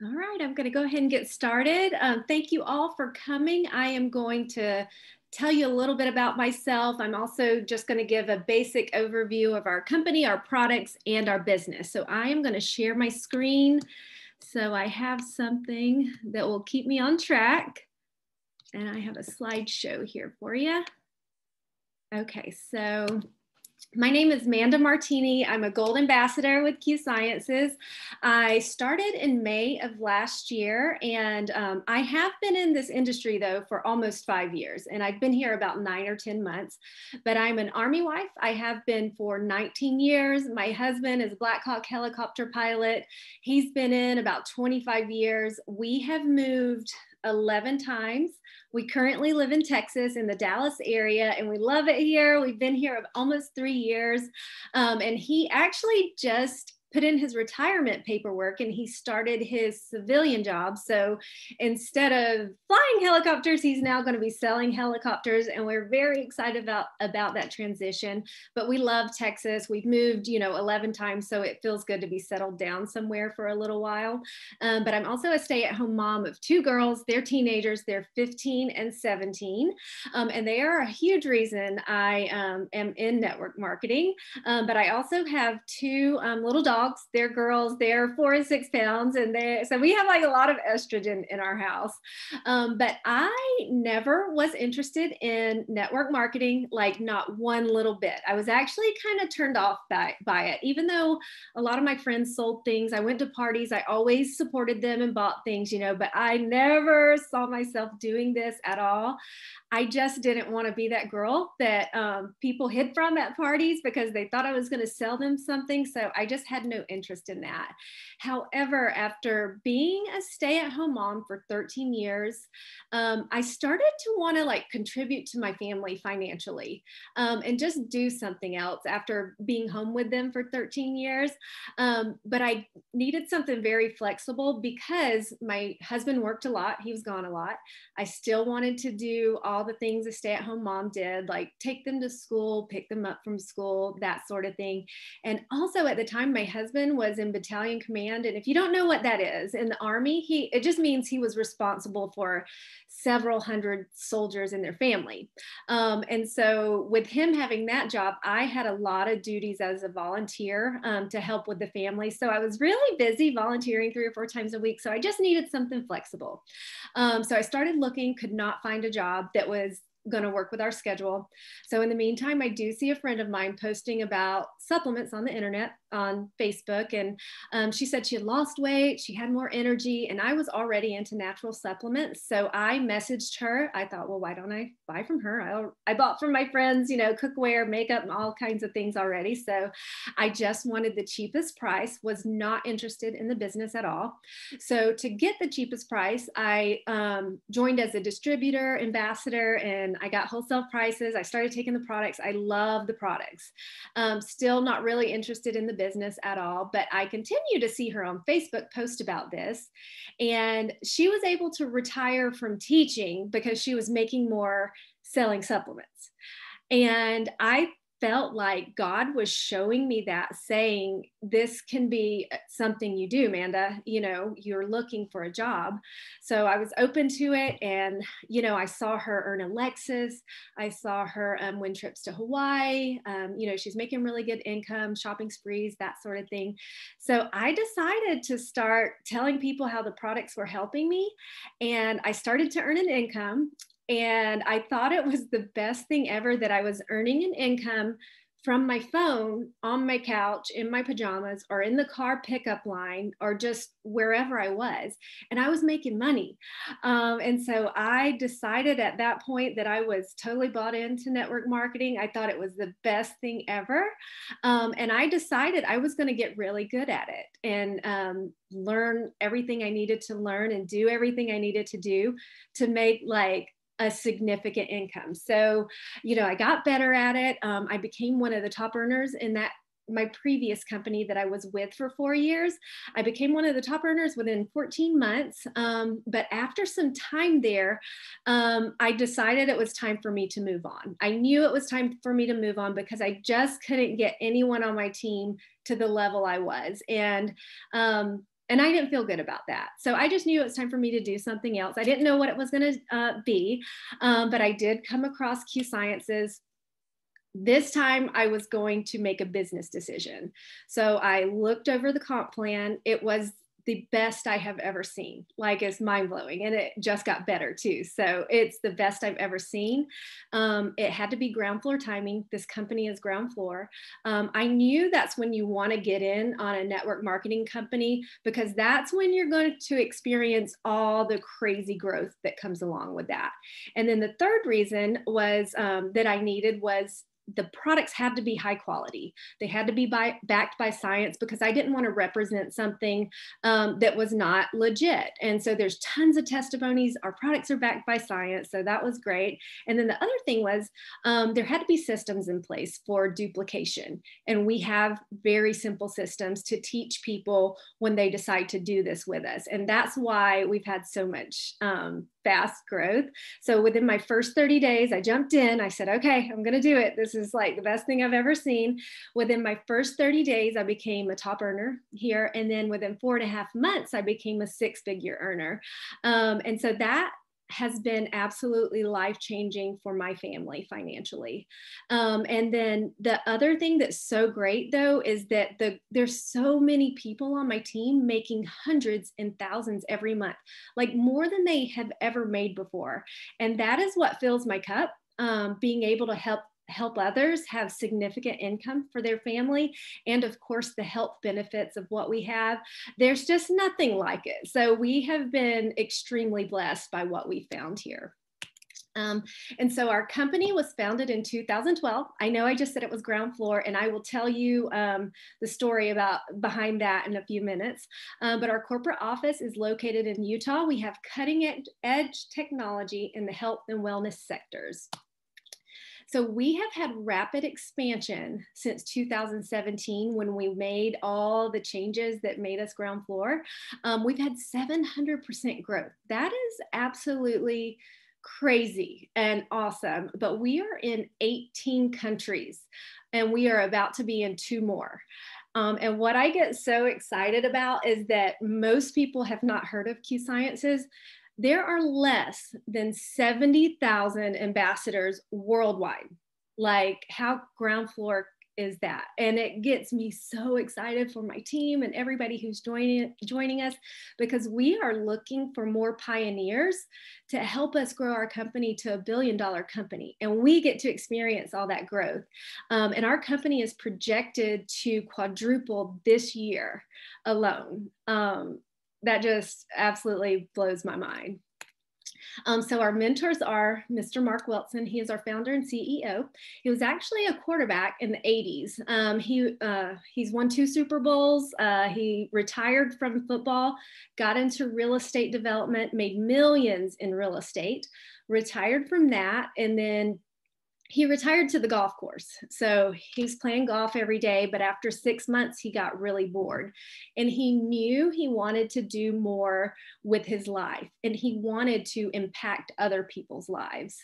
All right, I'm going to go ahead and get started. Thank you all for coming. I am going to tell you a little bit about myself. I'm also just going to give a basic overview of our company, our products, and our business. So I am going to share my screen so I have something that will keep me on track. And I have a slideshow here for you. Okay, so my name is Manda Martini. I'm a Gold Ambassador with Q Sciences. I started in May of last year, and I have been in this industry though for almost 5 years, and I've been here about 9 or 10 months. But I'm an Army wife. I have been for 19 years. My husband is a Black Hawk helicopter pilot. He's been in about 25 years. We have moved 11 times. We currently live in Texas in the Dallas area, and we love it here. We've been here almost 3 years. And he actually just put in his retirement paperwork and he started his civilian job. So instead of flying helicopters, he's now going to be selling helicopters. And we're very excited about that transition. But we love Texas. We've moved, 11 times. So it feels good to be settled down somewhere for a little while. But I'm also a stay-at-home mom of 2 girls. They're teenagers. They're 15 and 17. And they are a huge reason I am in network marketing. But I also have 2 little dogs. They're girls. They're 4 and 6 pounds, and so we have like a lot of estrogen in our house. But I never was interested in network marketing, like not one little bit. I was actually kind of turned off by it, even though a lot of my friends sold things. I went to parties. I always supported them and bought things, but I never saw myself doing this at all. I just didn't want to be that girl that people hid from at parties because they thought I was going to sell them something. So I just had no interest in that. However, after being a stay-at-home mom for 13 years, I started to want to contribute to my family financially and just do something else after being home with them for 13 years. But I needed something very flexible because my husband worked a lot. He was gone a lot. I still wanted to do all the things a stay-at-home mom did, like take them to school, pick them up from school, that sort of thing. And also at the time, my husband was in battalion command. And if you don't know what that is, in the Army, it just means he was responsible for several hundred soldiers and their family. And so with him having that job, I had a lot of duties as a volunteer to help with the family. So I was really busy volunteering 3 or 4 times a week. So I just needed something flexible. So I started looking, could not find a job that was going to work with our schedule. So in the meantime, I do see a friend of mine posting about supplements on the internet on Facebook. And she said she had lost weight, she had more energy, and I was already into natural supplements. So I messaged her. I thought, well, why don't I buy from her? I bought from my friends, cookware, makeup, and all kinds of things already. So I just wanted the cheapest price, was not interested in the business at all. So to get the cheapest price, I joined as a distributor, ambassador, and I got wholesale prices. I started taking the products. I love the products. Still not really interested in the business at all, but I continue to see her on Facebook post about this. And she was able to retire from teaching because she was making more selling supplements. And I felt like God was showing me that, saying, this can be something you do, Amanda. You're looking for a job. So I was open to it. And, I saw her earn a Lexus. I saw her win trips to Hawaii. She's making really good income, shopping sprees, that sort of thing. So I decided to start telling people how the products were helping me. And I started to earn an income. And I thought it was the best thing ever that I was earning an income from my phone on my couch in my pajamas or in the car pickup line or just wherever I was. And I was making money. And so I decided at that point that I was totally bought into network marketing. I thought it was the best thing ever. And I decided I was going to get really good at it and learn everything I needed to learn and do everything I needed to do to make a significant income. So, I got better at it. I became one of the top earners in my previous company that I was with for 4 years. I became one of the top earners within 14 months. But after some time there, I decided it was time for me to move on. I knew it was time for me to move on because I just couldn't get anyone on my team to the level I was. And And I didn't feel good about that. So I just knew it was time for me to do something else. I didn't know what it was going to be, but I did come across Q Sciences. This time I was going to make a business decision. So I looked over the comp plan. It was the best I have ever seen. Like, it's mind blowing, and it just got better too. So it's the best I've ever seen. It had to be ground floor timing. This company is ground floor. I knew that's when you want to get in on a network marketing company, because that's when you're going to experience all the crazy growth that comes along with that. And then the third reason was that I needed was the products had to be high quality. They had to be backed by science, because I didn't want to represent something that was not legit. And so there's tons of testimonies. Our products are backed by science. So that was great. And then the other thing was there had to be systems in place for duplication. And we have very simple systems to teach people when they decide to do this with us. And that's why we've had so much fast growth. So within my first 30 days, I jumped in. I said, okay, I'm going to do it. This is like the best thing I've ever seen. Within my first 30 days, I became a top earner here. And then within 4.5 months, I became a 6-figure earner. And so that has been absolutely life-changing for my family financially. And then the other thing that's so great though, is that there's so many people on my team making hundreds and thousands every month, like more than they have ever made before. And that is what fills my cup, being able to help others have significant income for their family. And of course, the health benefits of what we have, there's just nothing like it. So we have been extremely blessed by what we found here. And so our company was founded in 2012. I know I just said it was ground floor, and I will tell you the story about behind that in a few minutes. But our corporate office is located in Utah. We have cutting edge technology in the health and wellness sectors. So we have had rapid expansion since 2017, when we made all the changes that made us ground floor. We've had 700% growth. That is absolutely crazy and awesome. But we are in 18 countries, and we are about to be in 2 more. And what I get so excited about is that most people have not heard of Q Sciences. There are less than 70,000 ambassadors worldwide. Like, how ground floor is that? And it gets me so excited for my team and everybody who's joining us, because we are looking for more pioneers to help us grow our company to $1 billion company. And we get to experience all that growth. And our company is projected to quadruple this year alone. That just absolutely blows my mind. So our mentors are Mr. Mark Wilson. He is our founder and CEO. He was actually a quarterback in the 80s. He's won 2 Super Bowls. He retired from football, got into real estate development, made millions in real estate, retired from that, and then he retired to the golf course. So he's playing golf every day, but after 6 months, he got really bored, and he knew he wanted to do more with his life, and he wanted to impact other people's lives.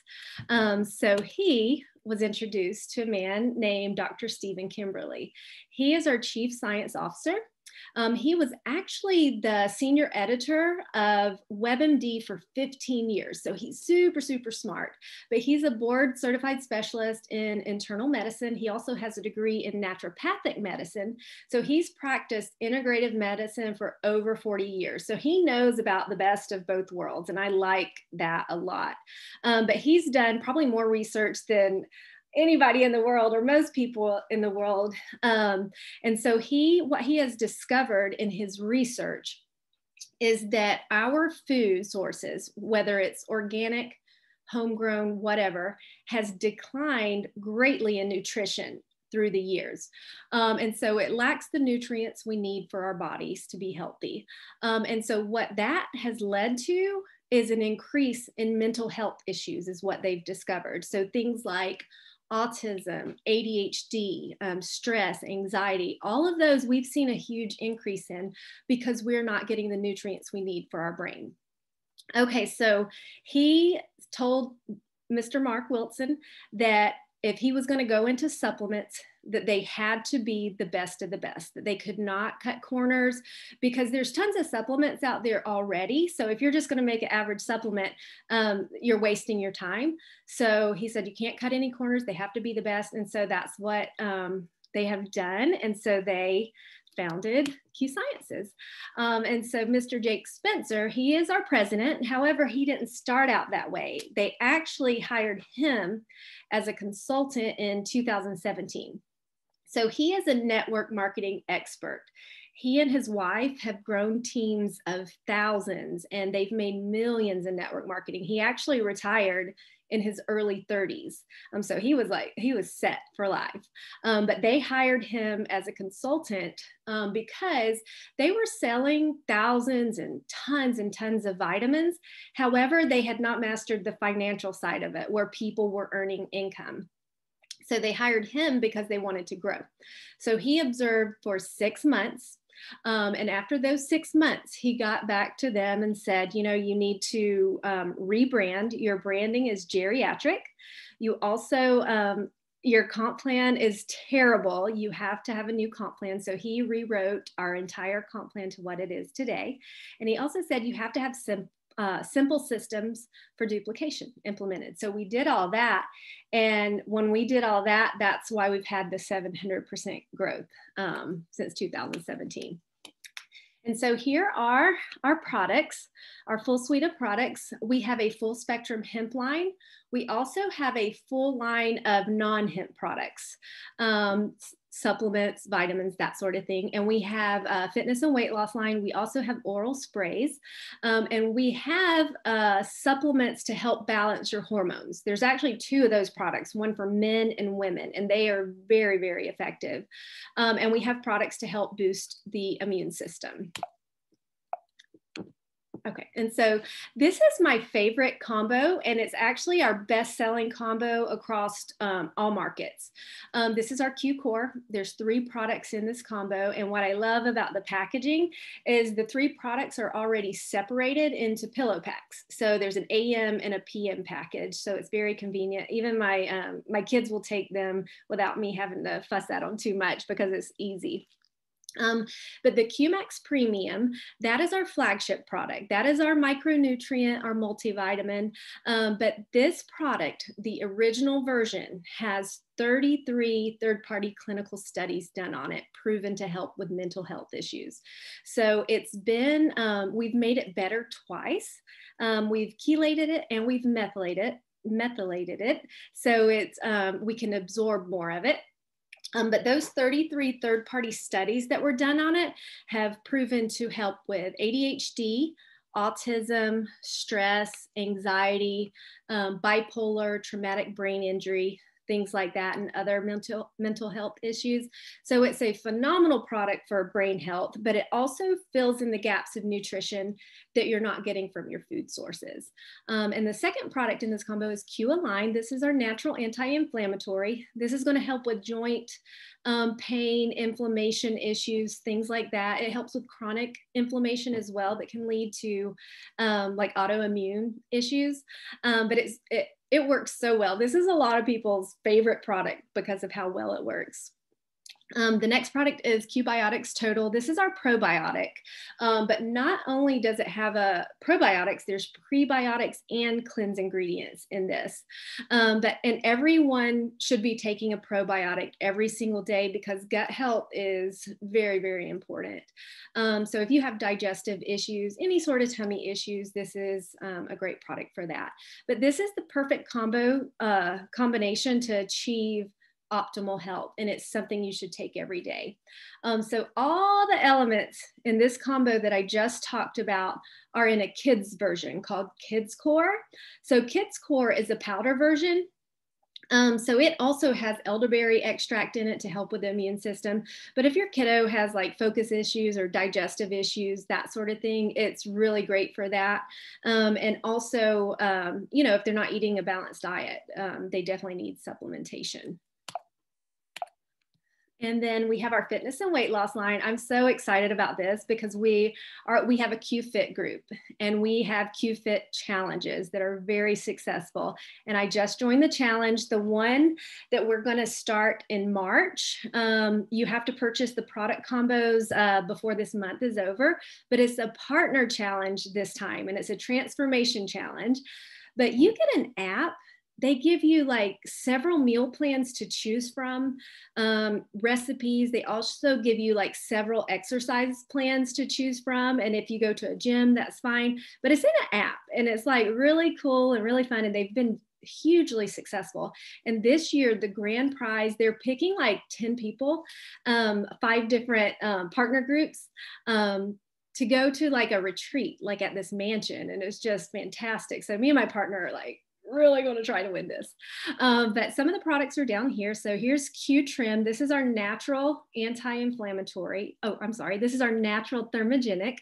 So he was introduced to a man named Dr. Stephen Kimberly. He is our Chief Science Officer. He was actually the senior editor of WebMD for 15 years. So he's super, super smart, but he's a board certified specialist in internal medicine. He also has a degree in naturopathic medicine. So he's practiced integrative medicine for over 40 years. So he knows about the best of both worlds. And I like that a lot. But he's done probably more research than anybody in the world, or most people in the world. And so what he has discovered in his research is that our food sources, whether it's organic, homegrown, whatever, has declined greatly in nutrition through the years. And so it lacks the nutrients we need for our bodies to be healthy. And so what that has led to is an increase in mental health issues, is what they've discovered. So things like autism, ADHD, stress, anxiety, all of those we've seen a huge increase in, because we're not getting the nutrients we need for our brain. Okay, so he told Mr. Mark Wilson that if he was going to go into supplements, that they had to be the best of the best, that they could not cut corners, because there's tons of supplements out there already. So if you're just going to make an average supplement, you're wasting your time. So he said, you can't cut any corners. They have to be the best. And so that's what they have done. And so they founded Q Sciences. And so Mr. Jake Spencer, he is our president. However, he didn't start out that way. They actually hired him as a consultant in 2017. So he is a network marketing expert. He and his wife have grown teams of thousands, and they've made millions in network marketing. He actually retired in his early 30s. So he was set for life. But they hired him as a consultant because they were selling thousands and tons of vitamins. However, they had not mastered the financial side of it, where people were earning income. So they hired him because they wanted to grow. So he observed for 6 months. And after those 6 months, he got back to them and said, you need to rebrand. Your branding is geriatric. You also, your comp plan is terrible. You have to have a new comp plan. So he rewrote our entire comp plan to what it is today. And he also said you have to have simple systems for duplication implemented. So we did all that. And when we did all that, that's why we've had the 700% growth since 2017. And so here are our products, our full suite of products. We have a full spectrum hemp line. We also have a full line of non-hemp products, supplements, vitamins, that sort of thing. And we have a fitness and weight loss line. We also have oral sprays. And we have supplements to help balance your hormones. There's actually 2 of those products, one for men and women, and they are very, very effective. And we have products to help boost the immune system. Okay, and so this is my favorite combo, and it's actually our best-selling combo across all markets. This is our Q Core. There's 3 products in this combo, and what I love about the packaging is the 3 products are already separated into pillow packs. So there's an AM and a PM package, so it's very convenient. Even my kids will take them without me having to fuss at them too much because it's easy. But the QMax Premium, that is our flagship product. That is our micronutrient, our multivitamin. But this product, the original version, has 33 third-party clinical studies done on it, proven to help with mental health issues. So it's been, we've made it better twice. We've chelated it and we've methylated it. So it's, we can absorb more of it. But those 33 third-party studies that were done on it have proven to help with ADHD, autism, stress, anxiety, bipolar, traumatic brain injury, things like that, and other mental health issues. So it's a phenomenal product for brain health, but it also fills in the gaps of nutrition that you're not getting from your food sources. And the second product in this combo is Q Align. This is our natural anti-inflammatory. This is going to help with joint pain, inflammation issues, things like that. It helps with chronic inflammation as well that can lead to like autoimmune issues. But it works so well. This is a lot of people's favorite product because of how well it works. The next product is Q-Biotics Total. This is our probiotic, but not only does it have a probiotics, there's prebiotics and cleanse ingredients in this. And everyone should be taking a probiotic every single day because gut health is very, very important. So if you have digestive issues, any sort of tummy issues, this is a great product for that. But this is the perfect combination to achieve optimal health, and it's something you should take every day. So all the elements in this combo that I just talked about are in a kids version called Kids Core. So Kids Core is a powder version. So it also has elderberry extract in it to help with the immune system. But if your kiddo has like focus issues or digestive issues, that sort of thing, it's really great for that. And also, you know, if they're not eating a balanced diet, they definitely need supplementation. And then we have our fitness and weight loss line. I'm so excited about this because we have a Q-Fit group and we have Q-Fit challenges that are very successful. And I just joined the challenge, the one that we're going to start in March. You have to purchase the product combos before this month is over, but it's a partner challenge this time, and it's a transformation challenge. But you get an app. They give you like several meal plans to choose from, recipes. They also give you like several exercise plans to choose from. And if you go to a gym, that's fine. But it's in an app and it's like really cool and really fun. And they've been hugely successful. And this year, the grand prize, they're picking like 10 people, 5 different partner groups. To go to like a retreat, like at this mansion. And it's just fantastic. So me and my partner are like, really going to try to win this. But some of the products are down here. So here's Q-Trim. This is our natural anti-inflammatory. Oh, I'm sorry. This is our natural thermogenic.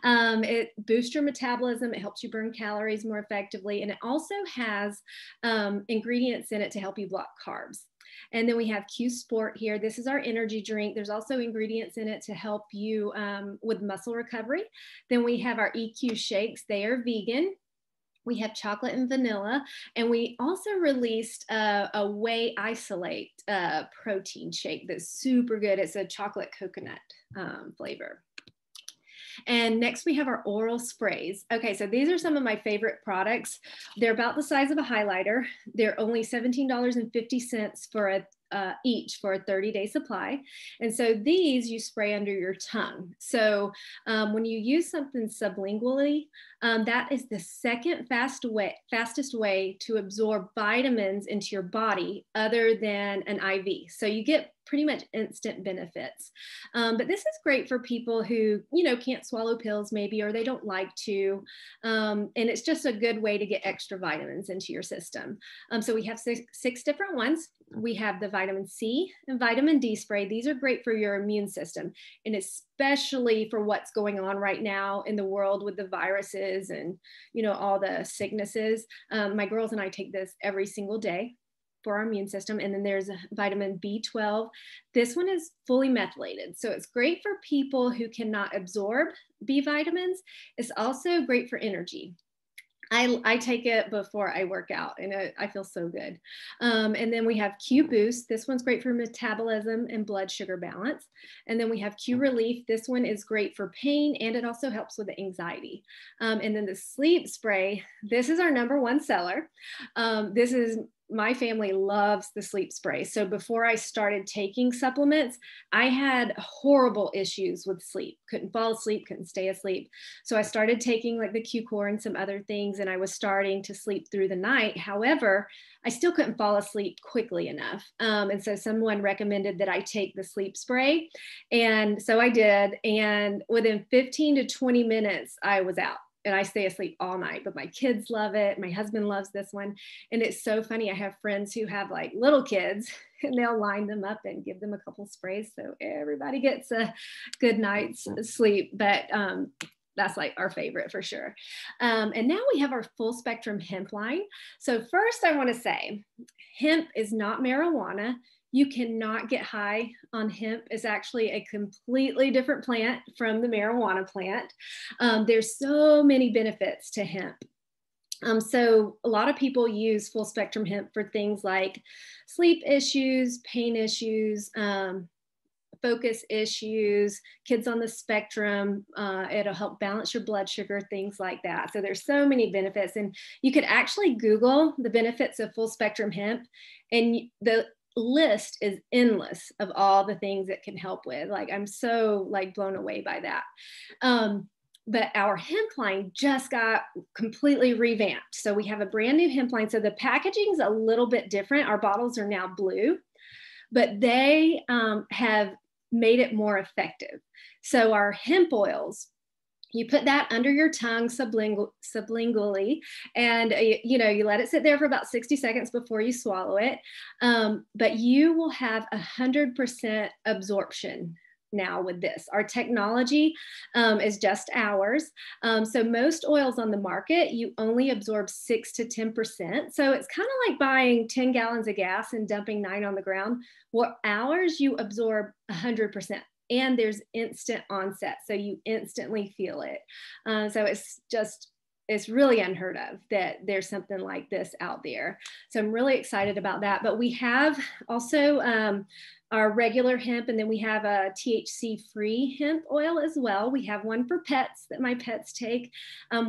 It boosts your metabolism. It helps you burn calories more effectively. And it also has ingredients in it to help you block carbs. And then we have Q Sport here. This is our energy drink. There's also ingredients in it to help you with muscle recovery. Then we have our EQ shakes. They are vegan. We have chocolate and vanilla, and we also released a Whey Isolate protein shake that's super good. It's a chocolate coconut flavor. And next we have our oral sprays. Okay, so these are some of my favorite products. They're about the size of a highlighter. They're only $17.50 for each for a 30-day supply. And so these you spray under your tongue. So when you use something sublingually, that is the second fastest way to absorb vitamins into your body other than an IV. So you get pretty much instant benefits. But this is great for people who, can't swallow pills maybe, or they don't like to. And it's just a good way to get extra vitamins into your system. So we have six different ones. We have the vitamin C and vitamin D spray. These are great for your immune system, and especially for what's going on right now in the world with the viruses and, all the sicknesses. My girls and I take this every single day for our immune system. And then there's vitamin B12. This one is fully methylated. So it's great for people who cannot absorb B vitamins. It's also great for energy. I take it before I work out, and I feel so good. And then we have Q Boost. This one's great for metabolism and blood sugar balance. And then we have Q Relief. This one is great for pain, and it also helps with the anxiety. And then the Sleep Spray. This is our #1 seller. My family loves the sleep spray. So before I started taking supplements, I had horrible issues with sleep. Couldn't fall asleep, couldn't stay asleep. So I started taking like the Q-Core and some other things, and I was starting to sleep through the night. However, I still couldn't fall asleep quickly enough. And so someone recommended that I take the sleep spray. And so I did. And within 15 to 20 minutes, I was out. And I stay asleep all night, but my kids love it. My husband loves this one. And it's so funny. I have friends who have like little kids, and they'll line them up and give them a couple sprays. So everybody gets a good night's sleep. But that's like our favorite for sure. And now we have our full spectrum hemp line. So first I want to say, hemp is not marijuana. You cannot get high on hemp. It's actually a completely different plant from the marijuana plant. There's so many benefits to hemp. So a lot of people use full spectrum hemp for things like sleep issues, pain issues, focus issues, kids on the spectrum. It'll help balance your blood sugar, things like that. So there's so many benefits. And you could actually Google the benefits of full spectrum hemp, and the list is endless of all the things it can help with. Like, I'm so like blown away by that. But our hemp line just got completely revamped. So we have a brand new hemp line. So the packaging is a little bit different. Our bottles are now blue, but they have made it more effective. So our hemp oils, you put that under your tongue sublingually, and you let it sit there for about 60 seconds before you swallow it. But you will have 100% absorption now with this. Our technology is just ours. So most oils on the market, you only absorb 6 to 10%. So it's kind of like buying 10 gallons of gas and dumping 9 on the ground. Well, ours, you absorb 100%. And there's instant onset. So you instantly feel it. So it's really unheard of that there's something like this out there. So I'm really excited about that. But we have also our regular hemp, and then we have a THC-free hemp oil as well. We have one for pets that my pets take.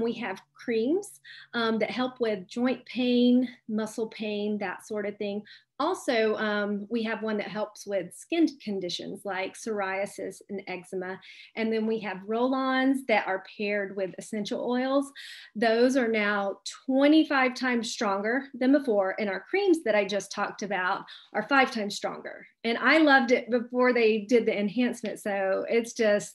We have creams that help with joint pain, muscle pain, that sort of thing. Also, we have one that helps with skin conditions like psoriasis and eczema. And then we have roll-ons that are paired with essential oils. Those are now 25 times stronger than before. And our creams that I just talked about are 5 times stronger. And I loved it before they did the enhancement. So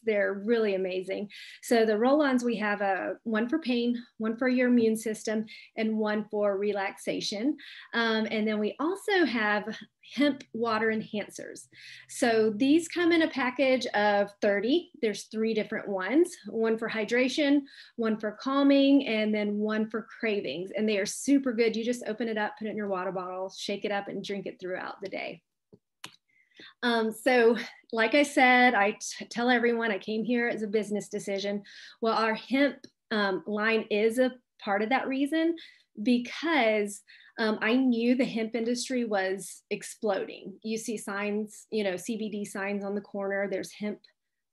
they're really amazing. So the roll-ons, we have one for pain, one for your immune system, and one for relaxation. And then we also have hemp water enhancers. So these come in a package of 30. There's 3 different ones, one for hydration, one for calming, and then one for cravings. And they are super good. You just open it up, put it in your water bottle, shake it up, and drink it throughout the day. So like I said, I tell everyone I came here as a business decision. Well, our hemp line is a part of that reason, because I knew the hemp industry was exploding. You see signs, CBD signs on the corner. There's hemp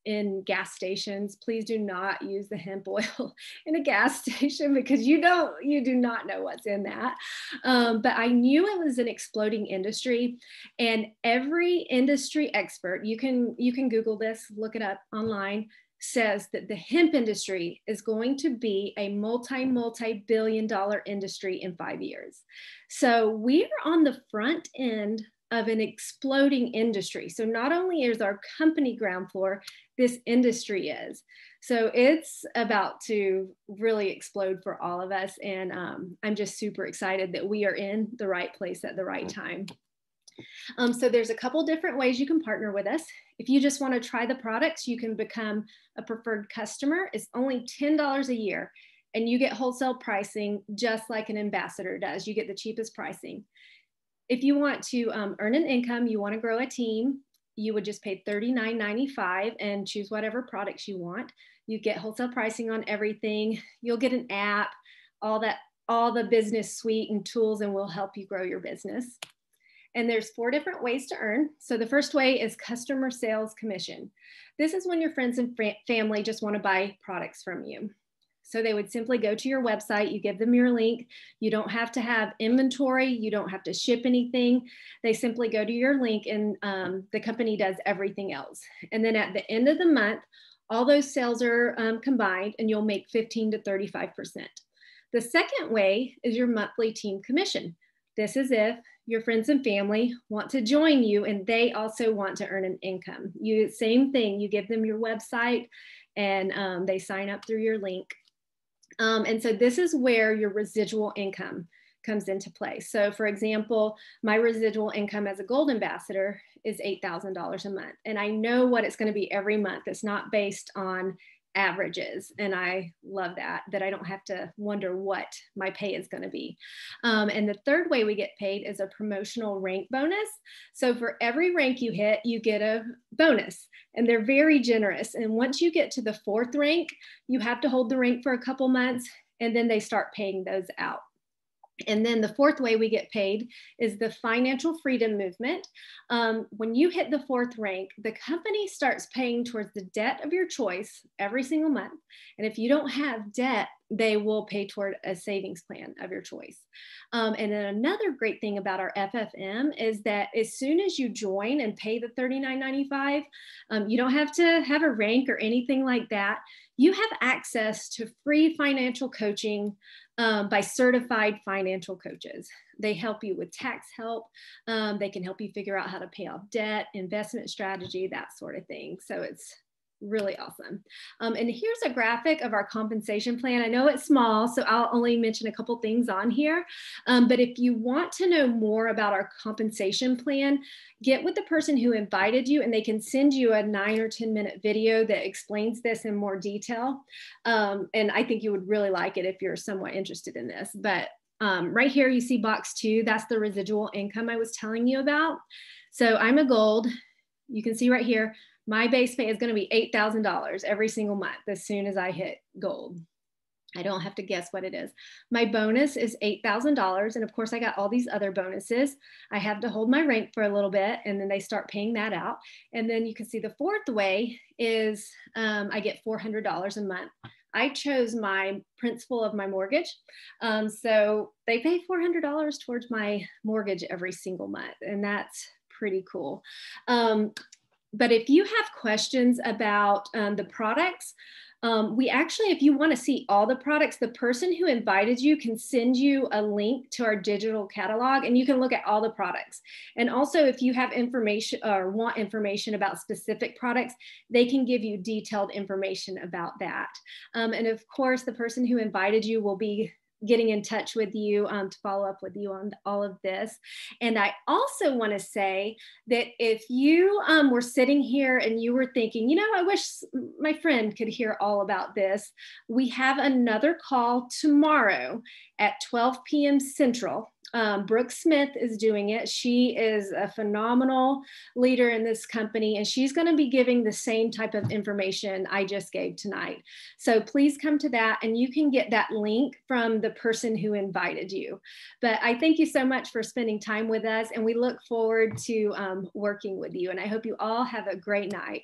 in gas stations. Please do not use the hemp oil in a gas station, because you do not know what's in that. But I knew it was an exploding industry, and every industry expert, you can Google this, look it up online, says that the hemp industry is going to be a multi-billion-dollar industry in 5 years. So we are on the front end of an exploding industry. So not only is our company ground floor, this industry is. So it's about to really explode for all of us. And I'm just super excited that we are in the right place at the right time. So there's a couple different ways you can partner with us. If you just want to try the products, you can become a preferred customer. It's only $10 a year, and you get wholesale pricing just like an ambassador does. You get the cheapest pricing. If you want to earn an income, you want to grow a team, you would just pay $39.95 and choose whatever products you want. You get wholesale pricing on everything. You'll get an app, all the business suite and tools, and we'll help you grow your business. And there's 4 different ways to earn. So the first way is customer sales commission. This is when your friends and family just want to buy products from you. So they would simply go to your website, you give them your link. You don't have to have inventory. You don't have to ship anything. They simply go to your link, and the company does everything else. And then at the end of the month, all those sales are combined, and you'll make 15 to 35%. The second way is your monthly team commission. This is if your friends and family want to join you and they also want to earn an income. Same thing, you give them your website, and they sign up through your link. And so this is where your residual income comes into play. So for example, my residual income as a Gold Ambassador is $8,000 a month. And I know what it's going to be every month. It's not based on averages. And I love that I don't have to wonder what my pay is going to be. And the third way we get paid is a promotional rank bonus. So for every rank you hit, you get a bonus, and they're very generous. And once you get to the 4th rank, you have to hold the rank for a couple months, and then they start paying those out. And then the 4th way we get paid is the financial freedom movement. When you hit the 4th rank, the company starts paying towards the debt of your choice every single month. And if you don't have debt, they will pay toward a savings plan of your choice. And then another great thing about our FFM is that as soon as you join and pay the $39.95, you don't have to have a rank or anything like that. You have access to free financial coaching by certified financial coaches. They help you with tax help. They can help you figure out how to pay off debt, investment strategy, that sort of thing. So it's really awesome. And here's a graphic of our compensation plan. I know it's small, so I'll only mention a couple things on here. But if you want to know more about our compensation plan, get with the person who invited you and they can send you a 9 or 10-minute video that explains this in more detail. And I think you would really like it if you're somewhat interested in this. But right here, you see box 2, that's the residual income I was telling you about. So I'm a gold. You can see right here, my base pay is going to be $8,000 every single month as soon as I hit gold. I don't have to guess what it is. My bonus is $8,000. And of course, I got all these other bonuses. I have to hold my rank for a little bit, and then they start paying that out. And then you can see the fourth way is I get $400 a month. I chose my principal of my mortgage. So they pay $400 towards my mortgage every single month. And that's pretty cool. But if you have questions about the products, we actually, if you want to see all the products, the person who invited you can send you a link to our digital catalog and you can look at all the products. And also if you have information or want information about specific products, they can give you detailed information about that. And of course, the person who invited you will be getting in touch with you to follow up with you on all of this. And I also want to say that if you were sitting here and you were thinking, you know, I wish my friend could hear all about this, we have another call tomorrow at 12 p.m. Central. Brooke Smith is doing it. She is a phenomenal leader in this company, and she's going to be giving the same type of information I just gave tonight. So please come to that, and you can get that link from the person who invited you. But I thank you so much for spending time with us, and we look forward to working with you. And I hope you all have a great night.